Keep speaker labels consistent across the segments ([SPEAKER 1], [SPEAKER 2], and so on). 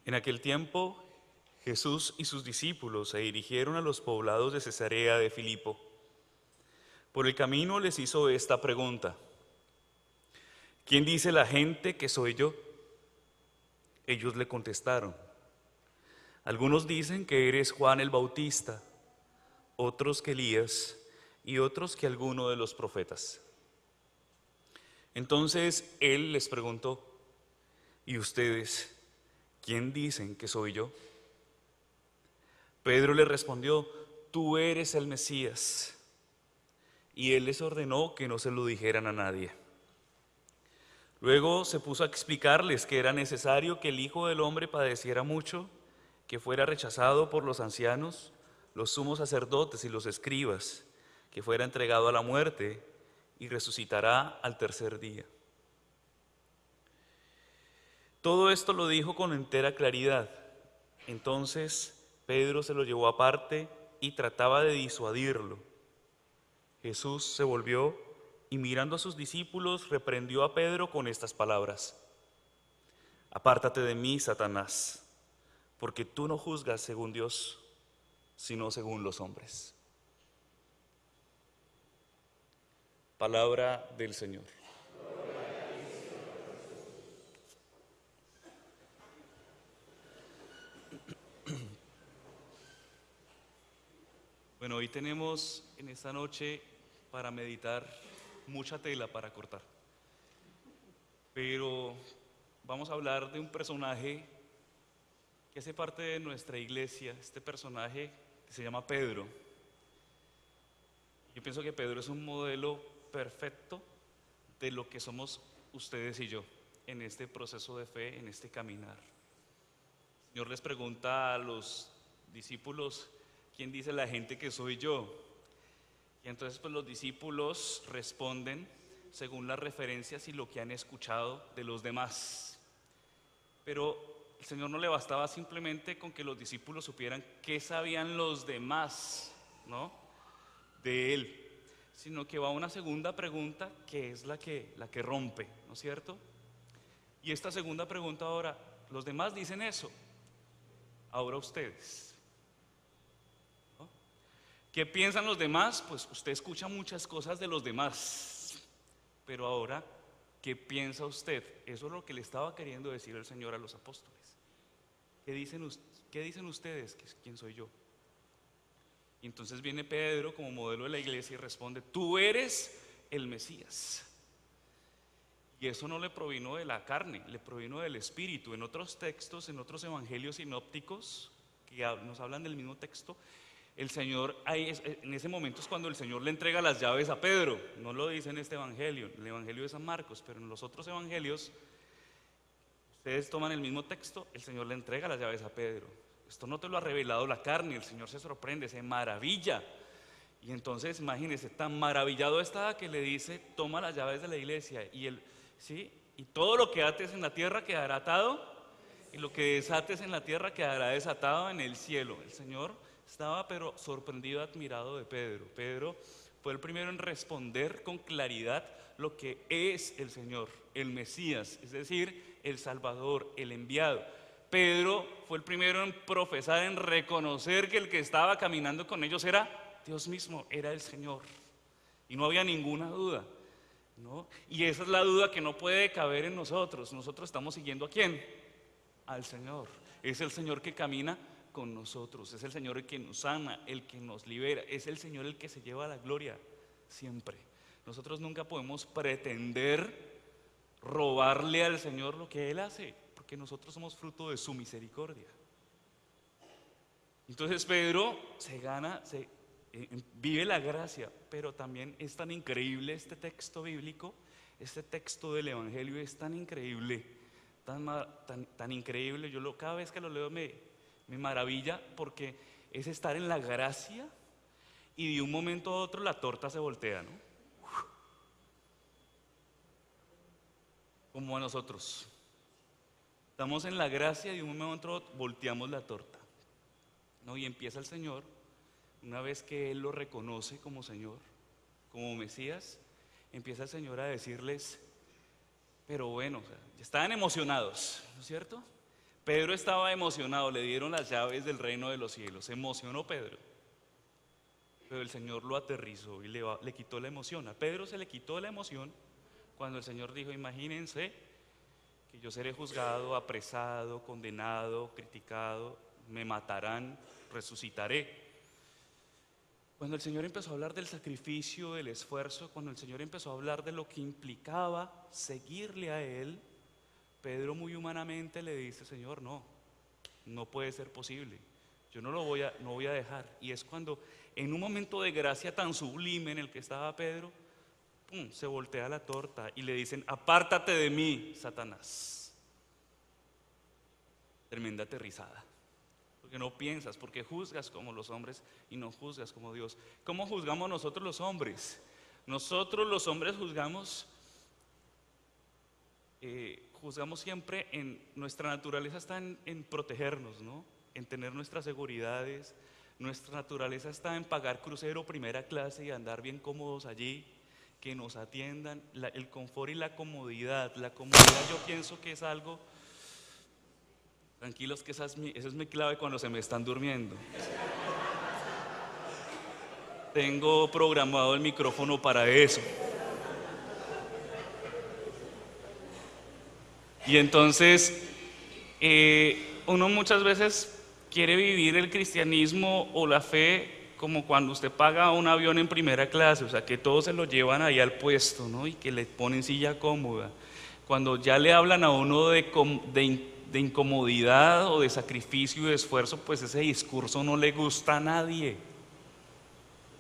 [SPEAKER 1] En aquel tiempo, Jesús y sus discípulos se dirigieron a los poblados de Cesarea de Filipo. Por el camino les hizo esta pregunta: ¿quién dice la gente que soy yo? Ellos le contestaron: algunos dicen que eres Juan el Bautista, otros que Elías y otros que alguno de los profetas. Entonces él les preguntó: ¿y ustedes quién dicen que soy yo? Pedro le respondió: tú eres el Mesías. Y él les ordenó que no se lo dijeran a nadie. Luego se puso a explicarles que era necesario que el Hijo del Hombre padeciera mucho, que fuera rechazado por los ancianos, los sumos sacerdotes y los escribas, que fuera entregado a la muerte y resucitará al tercer día. Todo esto lo dijo con entera claridad. Entonces Pedro se lo llevó aparte y trataba de disuadirlo. Jesús se volvió y mirando a sus discípulos reprendió a Pedro con estas palabras: apártate de mí, Satanás, porque tú no juzgas según Dios, sino según los hombres. Palabra del Señor. Bueno, hoy tenemos en esta noche para meditar mucha tela para cortar, pero vamos a hablar de un personaje que hace parte de nuestra iglesia, este personaje que se llama Pedro. Yo pienso que Pedro es un modelo perfecto de lo que somos ustedes y yo en este proceso de fe, en este caminar. El Señor les pregunta a los discípulos: ¿quién dice la gente que soy yo? Y entonces pues los discípulos responden según las referencias y lo que han escuchado de los demás. Pero el Señor no le bastaba simplemente con que los discípulos supieran qué sabían los demás, ¿no?, de Él, sino que va a una segunda pregunta que es la que rompe, ¿no es cierto? Y esta segunda pregunta ahora: los demás dicen eso, ahora ustedes, ¿no? ¿Qué piensan los demás? Pues usted escucha muchas cosas de los demás, pero ahora, ¿qué piensa usted? Eso es lo que le estaba queriendo decir el Señor a los apóstoles. ¿Qué dicen ustedes? ¿Quién soy yo? Y entonces viene Pedro como modelo de la iglesia y responde: tú eres el Mesías. Y eso no le provino de la carne, le provino del Espíritu. En otros textos, en otros evangelios sinópticos que nos hablan del mismo texto, el Señor, en ese momento es cuando el Señor le entrega las llaves a Pedro. No lo dice en este evangelio, en el evangelio de San Marcos, pero en los otros evangelios, ustedes toman el mismo texto, el Señor le entrega las llaves a Pedro. Esto no te lo ha revelado la carne. El Señor se sorprende, se maravilla. Y entonces imagínense, tan maravillado está que le dice: toma las llaves de la iglesia ¿sí? Y todo lo que ates en la tierra quedará atado, y lo que desates en la tierra quedará desatado en el cielo. El Señor estaba pero sorprendido, admirado de Pedro. Pedro fue el primero en responder con claridad lo que es el Señor, el Mesías, es decir, el Salvador, el enviado. Pedro fue el primero en profesar, en reconocer que el que estaba caminando con ellos era Dios mismo, era el Señor. Y no había ninguna duda, ¿no? Y esa es la duda que no puede caber en nosotros. Nosotros estamos siguiendo ¿a quién? Al Señor. Es el Señor que camina con nosotros, es el Señor el que nos sana, el que nos libera, es el Señor el que se lleva la gloria siempre. Nosotros nunca podemos pretender robarle al Señor lo que Él hace, porque nosotros somos fruto de su misericordia. Entonces Pedro vive la gracia, pero también es tan increíble este texto bíblico, este texto del evangelio es tan increíble, tan increíble. Cada vez que lo leo me maravilla, porque es estar en la gracia y de un momento a otro la torta se voltea, ¿no? Como a nosotros. Estamos en la gracia y de un momento a otro volteamos la torta, ¿no? Y empieza el Señor, una vez que Él lo reconoce como Señor, como Mesías, empieza el Señor a decirles: pero bueno, o sea, estaban emocionados, ¿no es cierto? Pedro estaba emocionado, le dieron las llaves del reino de los cielos, se emocionó Pedro. Pero el Señor lo aterrizó y le quitó la emoción. A Pedro se le quitó la emoción cuando el Señor dijo: imagínense que yo seré juzgado, apresado, condenado, criticado, me matarán, resucitaré. Cuando el Señor empezó a hablar del sacrificio, del esfuerzo, cuando el Señor empezó a hablar de lo que implicaba seguirle a Él, Pedro muy humanamente le dice: Señor, no puede ser posible, yo no voy a dejar. Y es cuando, en un momento de gracia tan sublime en el que estaba Pedro, ¡pum!, se voltea la torta y le dicen: apártate de mí, Satanás. Tremenda aterrizada. Porque no piensas, porque juzgas como los hombres y no juzgas como Dios. ¿Cómo juzgamos nosotros los hombres? Nosotros los hombres juzgamos siempre nuestra naturaleza está en protegernos, ¿no? En tener nuestras seguridades. Nuestra naturaleza está en pagar crucero primera clase y andar bien cómodos allí, que nos atiendan. El confort y la comodidad. La comodidad, yo pienso que es algo... Tranquilos, que esa es mi clave cuando se me están durmiendo. Tengo programado el micrófono para eso. Y entonces, uno muchas veces quiere vivir el cristianismo o la fe como cuando usted paga un avión en primera clase, o sea, que todos se lo llevan ahí al puesto, ¿no? Y que le ponen silla cómoda. Cuando ya le hablan a uno de incomodidad o de sacrificio y de esfuerzo, pues ese discurso no le gusta a nadie.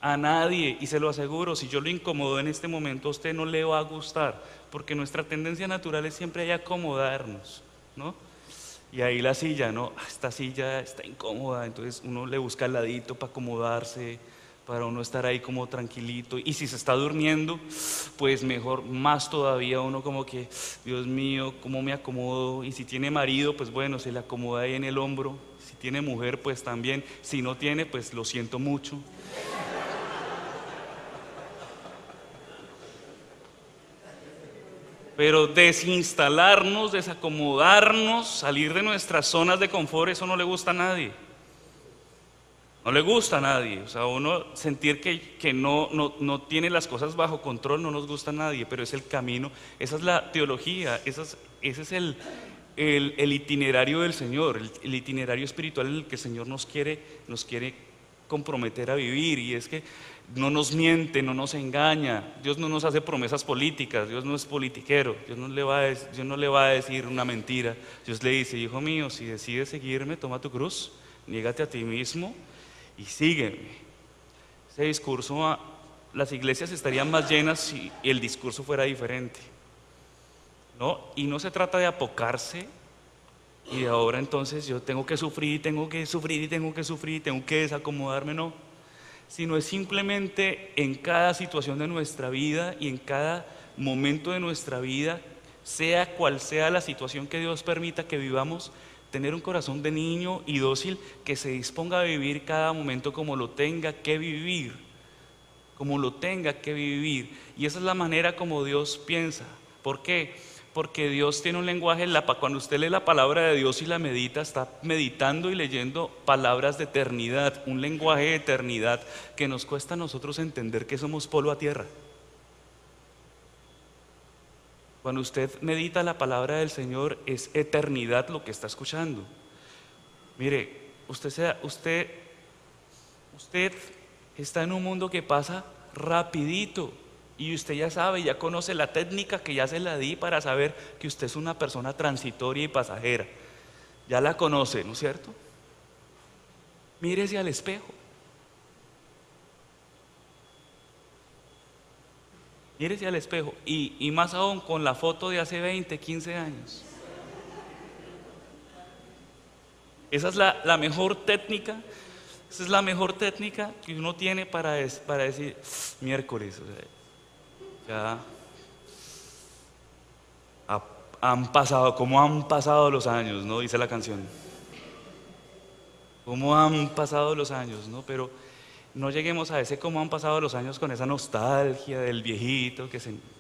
[SPEAKER 1] A nadie, y se lo aseguro, si yo lo incomodo en este momento, a usted no le va a gustar, porque nuestra tendencia natural es siempre acomodarnos, ¿no? Y ahí la silla, ¿no? Esta silla está incómoda, entonces uno le busca al ladito para acomodarse, para uno estar ahí como tranquilito. Y si se está durmiendo, pues mejor, más todavía, uno como que, Dios mío, ¿cómo me acomodo? Y si tiene marido, pues bueno, se le acomoda ahí en el hombro. Si tiene mujer, pues también. Si no tiene, pues lo siento mucho. Pero desinstalarnos, desacomodarnos, salir de nuestras zonas de confort, eso no le gusta a nadie. No le gusta a nadie. O sea, uno sentir que no tiene las cosas bajo control no nos gusta a nadie, pero es el camino, esa es la teología, ese es el itinerario del Señor, el itinerario espiritual en el que el Señor nos quiere comprometer a vivir. Y es que no nos miente, no nos engaña. Dios no nos hace promesas políticas, Dios no es politiquero, Dios no le va a decir una mentira. Dios le dice: hijo mío, si decides seguirme, toma tu cruz, niégate a ti mismo y sígueme. Ese discurso, las iglesias estarían más llenas si el discurso fuera diferente, ¿no? Y no se trata de apocarse y de ahora entonces yo tengo que sufrir, tengo que sufrir y tengo que sufrir, tengo que desacomodarme, no. Sino es simplemente en cada situación de nuestra vida y en cada momento de nuestra vida, sea cual sea la situación que Dios permita que vivamos, tener un corazón de niño y dócil que se disponga a vivir cada momento como lo tenga que vivir, como lo tenga que vivir. Y esa es la manera como Dios piensa. ¿Por qué? Porque Dios tiene un lenguaje, cuando usted lee la palabra de Dios y la medita, está meditando y leyendo palabras de eternidad, un lenguaje de eternidad que nos cuesta a nosotros entender que somos polvo a tierra. Cuando usted medita la palabra del Señor, es eternidad lo que está escuchando. Mire, usted está en un mundo que pasa rapidito. Y usted ya sabe, ya conoce la técnica que ya se la di para saber que usted es una persona transitoria y pasajera. Ya la conoce, ¿no es cierto? Mírese al espejo. Mírese al espejo. Y más aún con la foto de hace 20, 15 años. Esa es la mejor técnica. Esa es la mejor técnica que uno tiene para decir miércoles. O sea, ya ¿cómo han pasado los años? ¿No? Dice la canción. ¿Cómo han pasado los años? ¿No? Pero no lleguemos a ese cómo han pasado los años con esa nostalgia del viejito,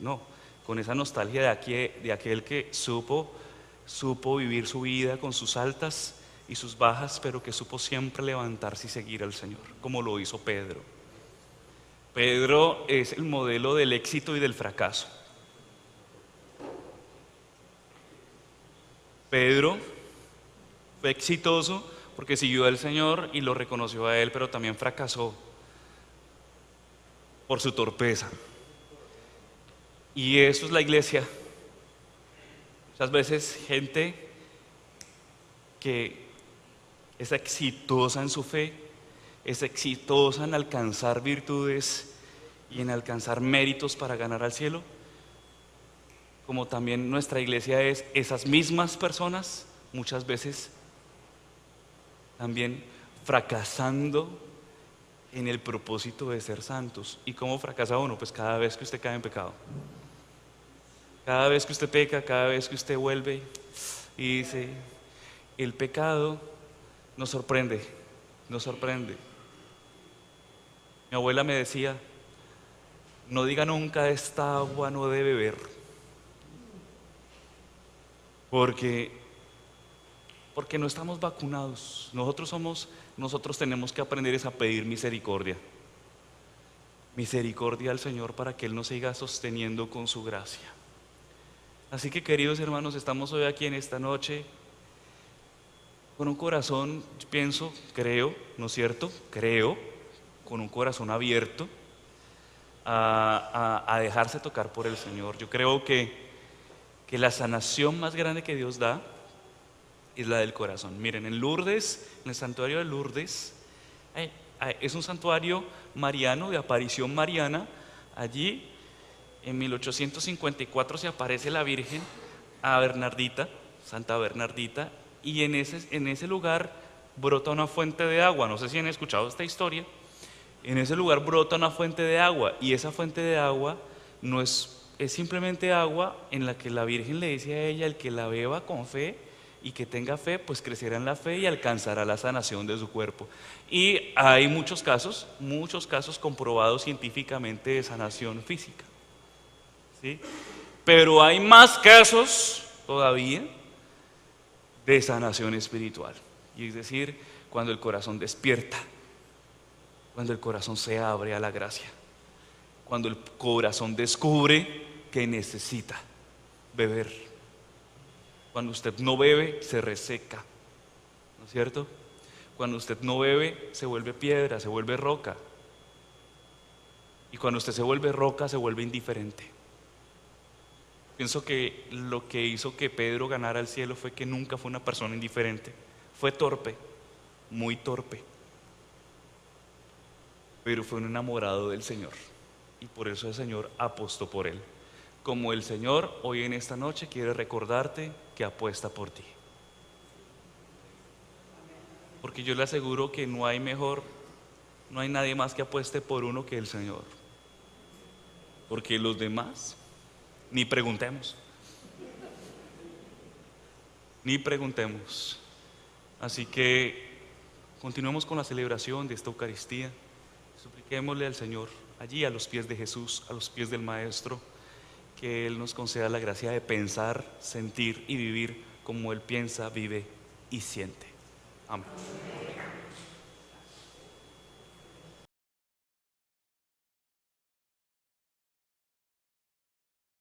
[SPEAKER 1] no, con esa nostalgia de aquel que supo supo vivir su vida con sus altas y sus bajas, pero que supo siempre levantarse y seguir al Señor, como lo hizo Pedro. Pedro es el modelo del éxito y del fracaso. Pedro fue exitoso porque siguió al Señor y lo reconoció a Él, pero también fracasó por su torpeza. Y eso es la iglesia. Muchas veces gente que es exitosa en su fe, es exitosa en alcanzar virtudes y en alcanzar méritos para ganar al cielo, como también nuestra iglesia es esas mismas personas, muchas veces también fracasando en el propósito de ser santos. ¿Y cómo fracasa uno? Pues cada vez que usted cae en pecado. Cada vez que usted peca, cada vez que usted vuelve y dice, el pecado nos sorprende, nos sorprende. Mi abuela me decía, no diga nunca esta agua no debe beber, porque no estamos vacunados. Nosotros tenemos que aprender a pedir misericordia. Misericordia al Señor para que Él nos siga sosteniendo con su gracia. Así que, queridos hermanos, estamos hoy aquí en esta noche con un corazón, pienso, creo, ¿no es cierto? Creo, con un corazón abierto a dejarse tocar por el Señor. Yo creo que la sanación más grande que Dios da es la del corazón. Miren, en Lourdes, en el santuario de Lourdes, es un santuario mariano, de aparición mariana. Allí en 1854 se aparece la Virgen a Bernardita, Santa Bernardita, y en ese lugar brota una fuente de agua. No sé si han escuchado esta historia. En ese lugar brota una fuente de agua, y esa fuente de agua no es simplemente agua en la que la Virgen le dice a ella: el que la beba con fe y que tenga fe, pues crecerá en la fe y alcanzará la sanación de su cuerpo. Y hay muchos casos comprobados científicamente de sanación física, ¿sí? Pero hay más casos todavía de sanación espiritual, y es decir, cuando el corazón despierta, cuando el corazón se abre a la gracia, cuando el corazón descubre que necesita beber. Cuando usted no bebe, se reseca, ¿no es cierto? Cuando usted no bebe, se vuelve piedra, se vuelve roca. Y cuando usted se vuelve roca, se vuelve indiferente. Pienso que lo que hizo que Pedro ganara el cielo fue que nunca fue una persona indiferente. Fue torpe, muy torpe, pero fue un enamorado del Señor, y por eso el Señor apostó por él. Como el Señor hoy en esta noche quiere recordarte que apuesta por ti. Porque yo le aseguro que no hay nadie más que apueste por uno que el Señor. Porque los demás, ni preguntemos. Ni preguntemos. Así que continuemos con la celebración de esta Eucaristía. Supliquémosle al Señor, allí a los pies de Jesús, a los pies del Maestro, que Él nos conceda la gracia de pensar, sentir y vivir como Él piensa, vive y siente. Amén.